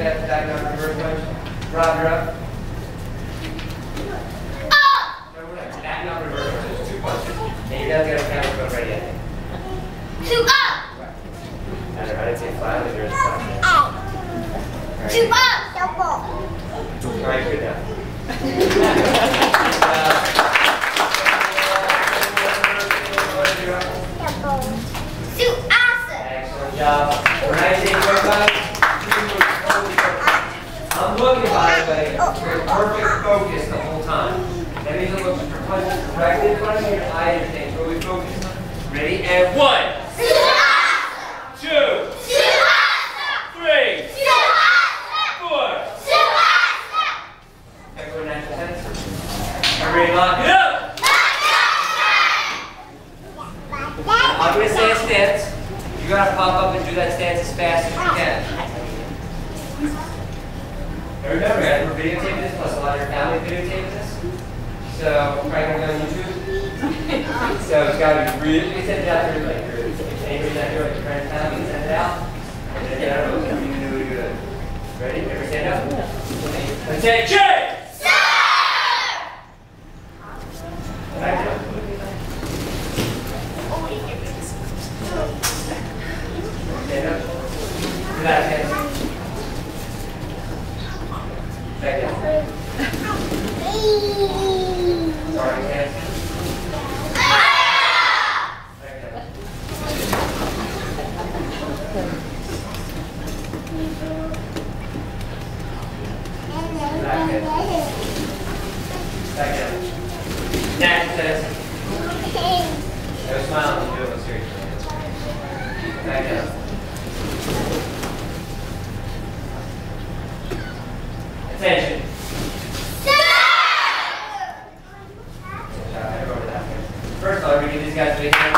fast back down reverse punch. Rob, you're up. Back down reverse punch. There's 2 punches. And you gotta get a camera foot ready, I think. 2 up! I didn't say flat, but there's a flat. Right. 2 up! Double. Alright, good now. 2 awesome! Excellent job. When I say quick, I'm looking, by the way, for perfect focus the whole time. That means I'm looking for punches directly in front of me, your eyes are staying really focused. Ready? And 1, 2, 2, 3, 4. Everyone natural heads. Everybody lock it up. I'm going to say a stance. You got to pop up and do that stance as fast as you can. And remember, guys, we're videotaping this, plus a lot of your family videotaping this. So, we're probably going to go on YouTube. So, it's got to be really, you send it out there, like, if anybody's not here, like, your friend's family, you send it out. And then, I don't know, you can do it good. Ready? Everybody stand up? Attention! Back down. Stand up. Relax, hands. Back down. Sorry, hands. Back down. Relax, hands. Back down. Next, says. No smiling, you do it seriously. Back down. Attention. First of all, we give these guys a big hand.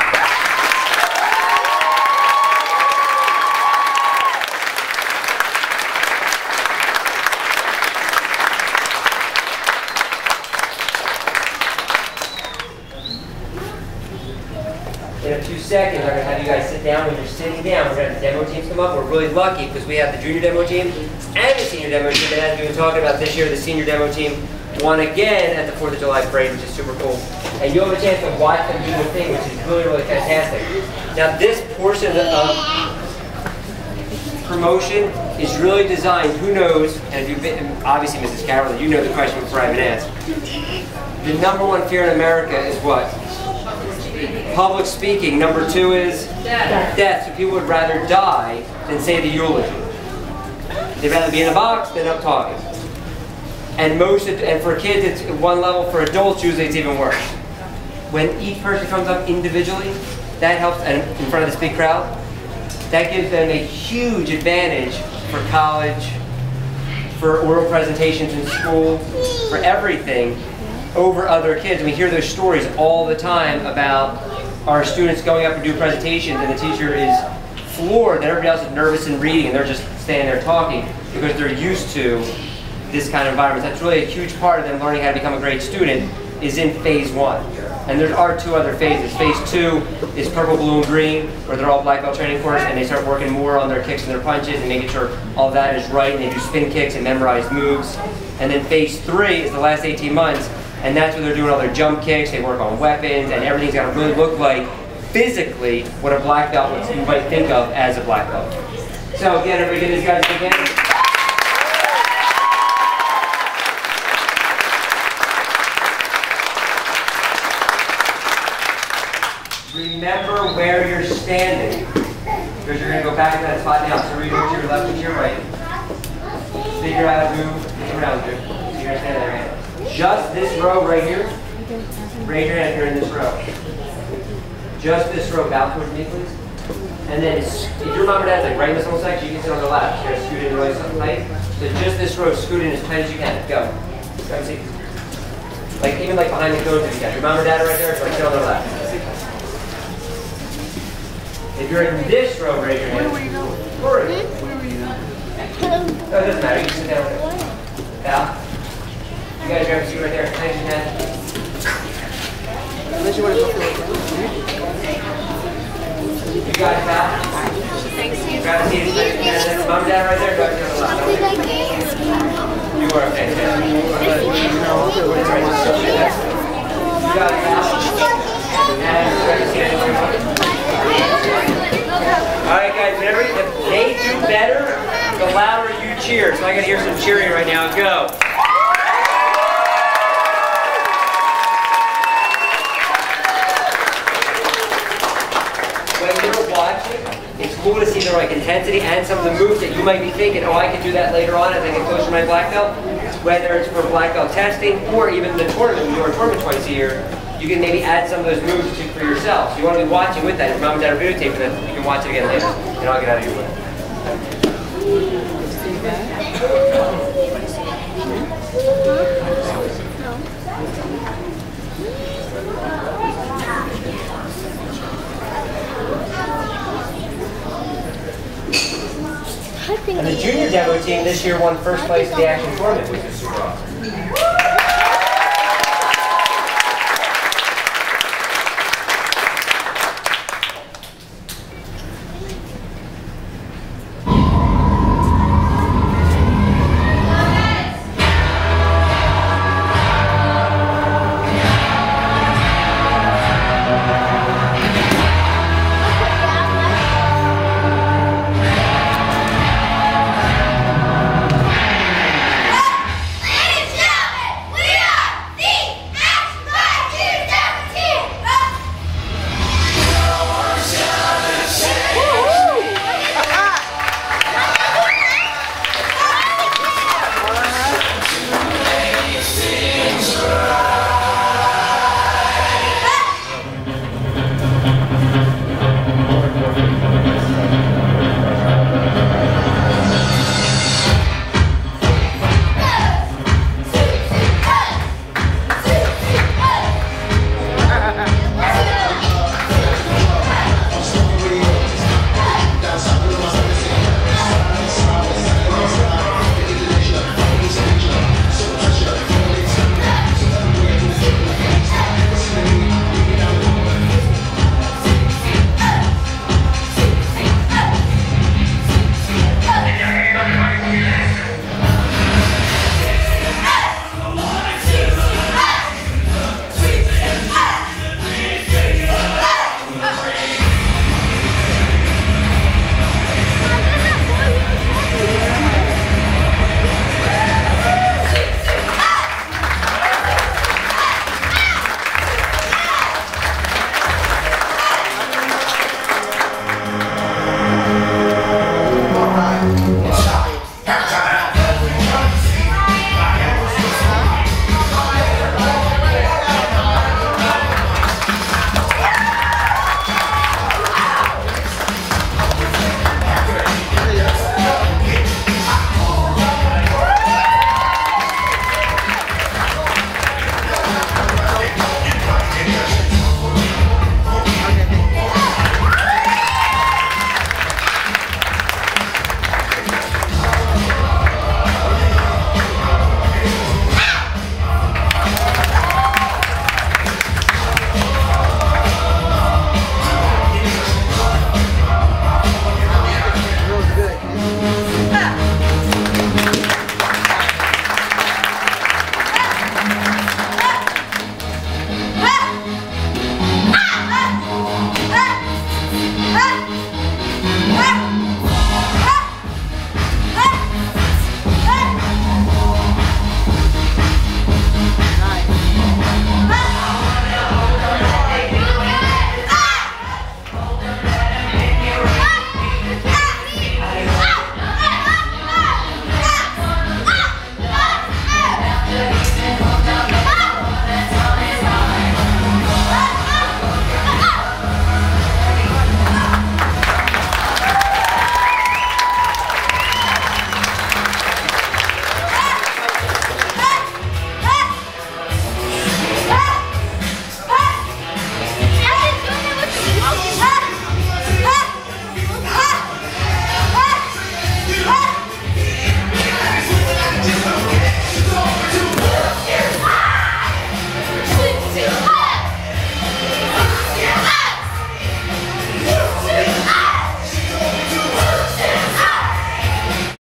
In a few seconds, I'm going to have you guys sit down. When you're sitting down, we're going to have the demo teams come up. We're really lucky because we have the junior demo team and the senior demo team. And as we've been talking about this year, the senior demo team won again at the 4th of July parade, which is super cool. And you'll have a chance to watch them do the thing, which is really, really fantastic. Now, this portion of promotion is really designed, who knows, and if you've been, obviously Mrs. Carroll, you know the question before I even asked. The #1 fear in America is what? Public speaking. #2 is death. So people would rather die than say the eulogy. They'd rather be in a box than up talking. And for kids, it's 1 level. For adults, usually it's even worse. When each person comes up individually, that helps, and in front of this big crowd, that gives them a huge advantage for college, for oral presentations in school, for everything, over other kids. And we hear those stories all the time about our students going up and do presentations, and the teacher is floored that everybody else is nervous and reading, and they're just standing there talking because they're used to this kind of environment. That's really a huge part of them learning how to become a great student is in phase 1. And there are 2 other phases. Phase 2 is purple, blue, and green, where they're all black belt training course, and they start working more on their kicks and their punches and making sure all that is right, and they do spin kicks and memorize moves. And then phase 3 is the last 18 months, and that's where they're doing all their jump kicks, they work on weapons, and everything's got to really look like, physically, what a black belt you might think of as a black belt. So again, everybody give these guys a big hand. Remember where you're standing, because you're going to go back to that spot now. So we're going to your left and your right. Figure out a move around you. So you're going to stand there. Right? Just this row right here. Raise your hand if you're in this row. Just this row. Bow towards me, please. And then, if your mom or dad's like right in this whole section, you can sit on the left. You're going to scoot in really tight. So just this row, scoot in as tight as you can. Go. Go see. Like even like behind the cones if you can. Your mom or dad are right there. So like sit on the left. If you're in this row, raise your hand. Where were you going? Where were you going? No, it doesn't matter. You can sit down with it. Val? You guys grab a seat right there. Thank you, man. You guys, Val? Grab a seat. And mom and dad right there. Go ahead and turn the left. You are fantastic. You got it. And grab a seat anywhere you want. Alright guys, whenever if they do better, the louder you cheer. So I gotta hear some cheering right now. Go! When you're watching, it's cool to see the right intensity and some of the moves that you might be thinking, oh, I can do that later on as I get closer to my black belt. Whether it's for black belt testing or even the tournament, we do our tournament twice a year. You can maybe add some of those moves for yourself. So you want to be watching with that. If mom and dad are videotaping that, you can watch it again later. And I'll get out of your way. And the junior demo team this year won first place in the action tournament, which is super awesome.